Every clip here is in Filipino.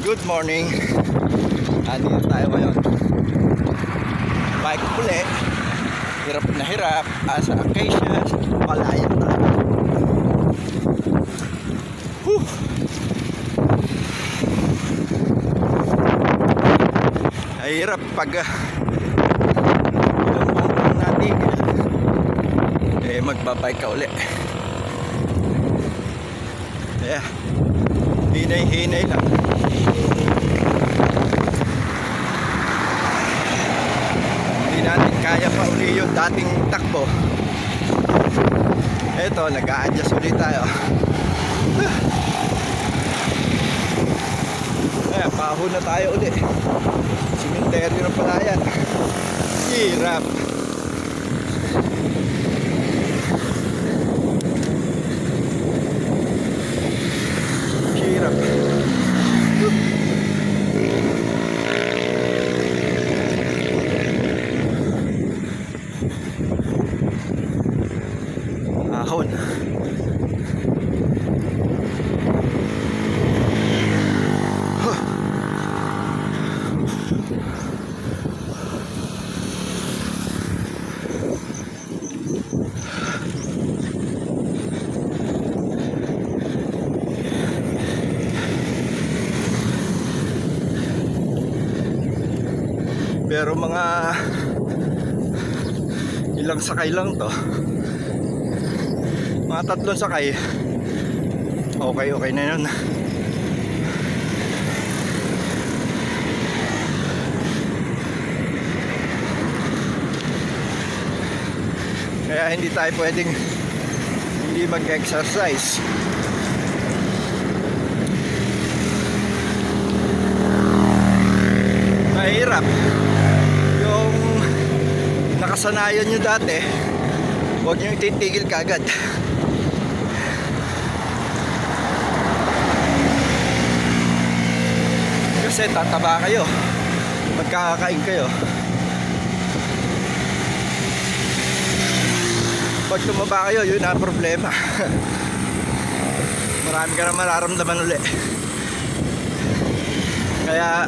Good morning. Andito tayo ngayon. Bike uli. Hirap na hirap. Sa Acacia. Malaya tayo. Whew. Ay hirap pag ilang natin magbabike ka uli. Yeah. Hinay-hinay lang. Hindi natin kaya pa uli yung dating takbo. Eto, nag-a-adjust ulit tayo. Ayan, paho na tayo ulit. Simenteryo na pala yan. Hirap. Hirap. Ahon. Pero mga ilang sakay lang to, mga 3 sakay, okay na yun. Kaya hindi tayo pwedeng hindi mag-exercise. Mahirap yung nakasanayan nyo dati, huwag nyo ititigil kagad. Kasi tataba kayo, magkakakain kayo. Pag tumaba kayo, yun ang problema. Marami ka na mararamdaman uli. Kaya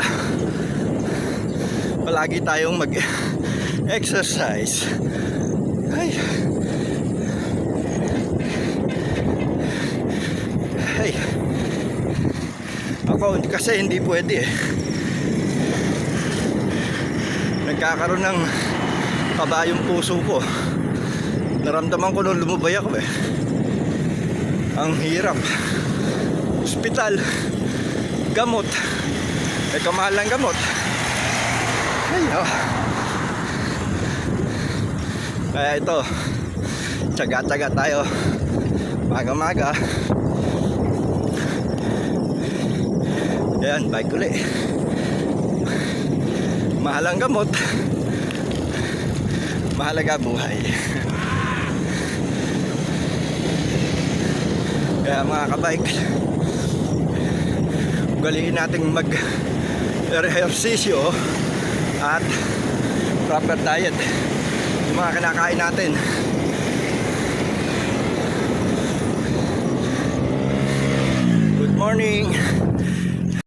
palagi tayong mag-exercise. Ay. Ay. Ako kasi hindi pwede eh. Nagkakaroon ng taba yung puso ko. Naramdaman ko nung lumubay ako eh. Ang hirap. Hospital, gamot, kamahal ng gamot. Ay, oh. Kaya ito, tsaga-tsaga tayo maga-maga. Ayan, bike uli. Mahal ang gamot, mahalaga buhay. Kaya mga kabike, ugaliin nating mag-ehersisyo at proper diet yung mga kinakain natin. Good morning.